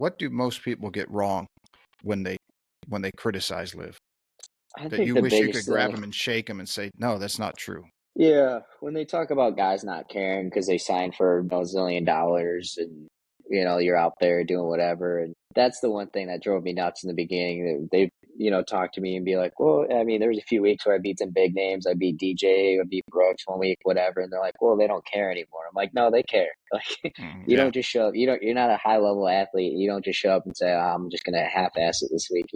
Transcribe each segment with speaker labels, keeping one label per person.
Speaker 1: what do most people get wrong when they criticize Liv?
Speaker 2: I
Speaker 1: That
Speaker 2: think
Speaker 1: you
Speaker 2: the
Speaker 1: wish you could
Speaker 2: biggest
Speaker 1: grab
Speaker 2: thing,
Speaker 1: them and shake them and say, no, that's not true.
Speaker 2: yeah, when they talk about guys not caring because they signed for a zillion dollars and you're out there doing whatever, and that's the one thing that drove me nuts in the beginning. They talk to me and be like, well, I mean, there was a few weeks where I beat some big names. I beat DJ, I beat Brooks one week, whatever, and they're like, well, they don't care anymore. I'm like, no, they care. Like, you
Speaker 1: Yeah.
Speaker 2: don't just show up. You're not a high level athlete. You don't just show up and say, oh, I'm just gonna half ass it this week.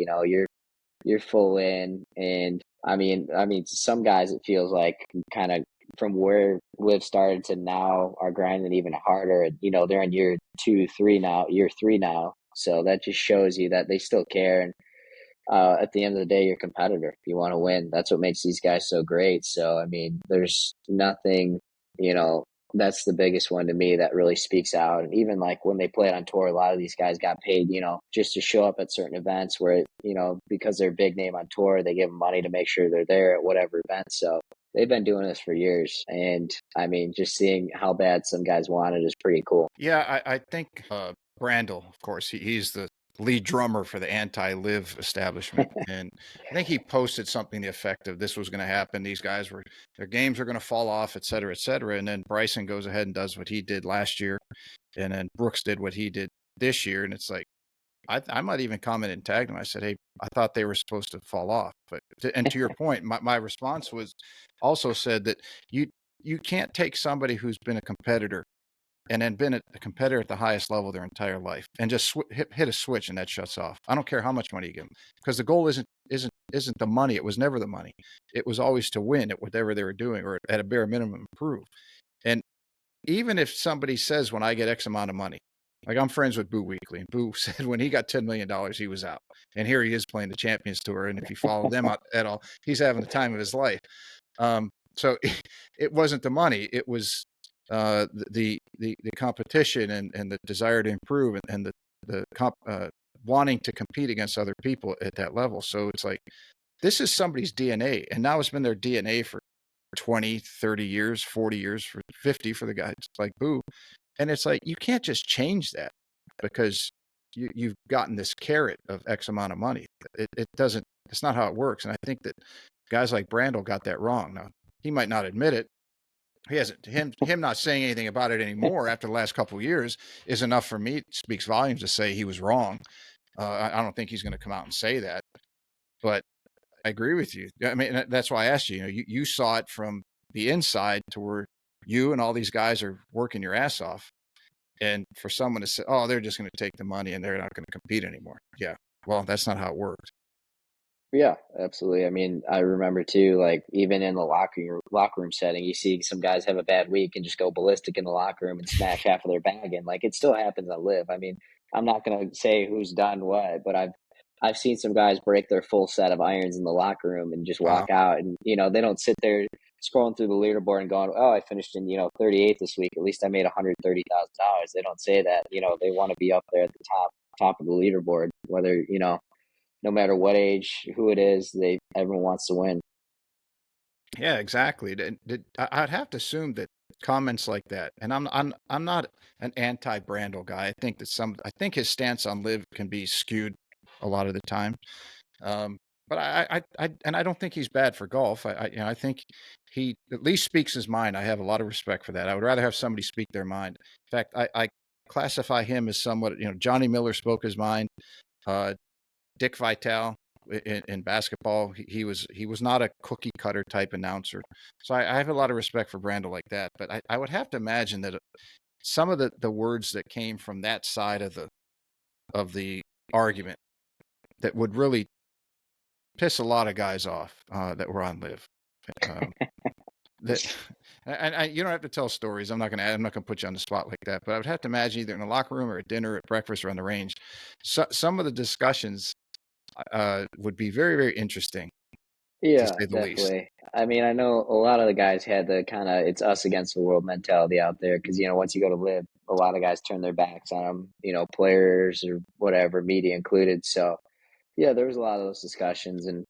Speaker 2: You're full in, and I mean, some guys it feels like kind of from where Liv started to now are grinding even harder. They're in year 2, 3 now, year 3 now, so that just shows you that they still care. And at the end of the day, you're a competitor. You want to win. That's what makes these guys so great. So, I mean, there's nothing, you know, that's the biggest one to me that really speaks out. And even like when they played on tour, a lot of these guys got paid, just to show up at certain events where, because they're a big name on tour, they give them money to make sure they're there at whatever event. So they've been doing this for years. And I mean, just seeing how bad some guys want it is pretty cool.
Speaker 1: Yeah, I think Brandel, of course, he's the lead drummer for the anti-Liv establishment, and I think he posted something to the effect of this was going to happen. These guys their games are going to fall off, et cetera, et cetera. And then Bryson goes ahead and does what he did last year, and then Brooks did what he did this year, and it's like I might even comment and tag him. I said, hey, I thought they were supposed to fall off, but and to your point, my response was also said that you can't take somebody who's been a competitor and then been a competitor at the highest level their entire life and just hit a switch and that shuts off. I don't care how much money you give them, because the goal isn't the money. It was never the money. It was always to win at whatever they were doing, or at a bare minimum improve. And even if somebody says, when I get X amount of money, like I'm friends with Boo Weekly, and Boo said when he got $10 million, he was out. And here he is playing the Champions Tour. And if you follow them out at all, he's having the time of his life. So it wasn't the money. It was the competition and the desire to improve, and wanting to compete against other people at that level. So it's like, this is somebody's DNA, and now it's been their DNA for 20, 30 years, 40 years, for 50 for the guys like Boo. And it's like, you can't just change that because you've gotten this carrot of X amount of money. It doesn't, it's not how it works. And I think that guys like Brandel got that wrong. Now, he might not admit it. He hasn't, him not saying anything about it anymore after the last couple of years is enough for me. It speaks volumes to say he was wrong. I don't think he's going to come out and say that, but I agree with you. I mean, that's why I asked you. You saw it from the inside, to where you and all these guys are working your ass off, and for someone to say, "Oh, they're just going to take the money and they're not going to compete anymore." Yeah, well, that's not how it works.
Speaker 2: Yeah, absolutely. I mean, I remember too, like even in the locker room setting, you see some guys have a bad week and just go ballistic in the locker room and smash half of their bag in. Like it still happens on Live. I mean, I'm not gonna say who's done what, but I've seen some guys break their full set of irons in the locker room and just
Speaker 1: Wow.
Speaker 2: walk out, and they don't sit there scrolling through the leaderboard and going, "Oh, I finished in 38th this week. At least I made $130,000." They don't say that. They want to be up there at the top of the leaderboard, whether no matter what age, who it is, everyone wants to win.
Speaker 1: Yeah, exactly. I'd have to assume that comments like that, and I'm not an anti-Brandel guy. I think his stance on Live can be skewed a lot of the time. But I don't think he's bad for golf. I think he at least speaks his mind. I have a lot of respect for that. I would rather have somebody speak their mind. In fact, I classify him as somewhat, Johnny Miller spoke his mind. Uh, Dick Vitale in basketball, he was not a cookie cutter type announcer. So I have a lot of respect for Brandel like that. But I would have to imagine that some of the words that came from that side of the argument that would really piss a lot of guys off that were on Live. That and you don't have to tell stories. I'm not gonna put you on the spot like that. But I would have to imagine, either in the locker room or at dinner, at breakfast, or on the range, some of the discussions would be very, very interesting, to
Speaker 2: Yeah,
Speaker 1: say the least.
Speaker 2: definitely. I mean, I know a lot of the guys had the kind of it's us against the world mentality out there because, once you go to Live, a lot of guys turn their backs on them, players or whatever, media included. So, yeah, there was a lot of those discussions. And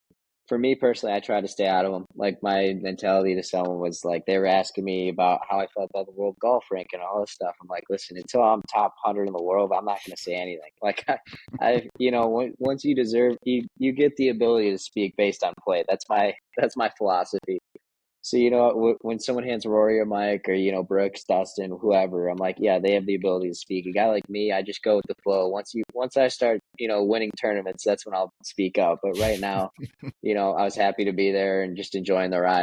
Speaker 2: for me personally, I try to stay out of them. Like my mentality to someone was like they were asking me about how I felt about the world golf rank and all this stuff. I'm like, listen, until I'm top 100 in the world, I'm not going to say anything. Like once you deserve, you get the ability to speak based on play. That's my philosophy. So when someone hands Rory or Mike or Brooks, Dustin, whoever, I'm like, yeah, they have the ability to speak. A guy like me, I just go with the flow. Once I start winning tournaments, that's when I'll speak up. But right now, I was happy to be there and just enjoying the ride.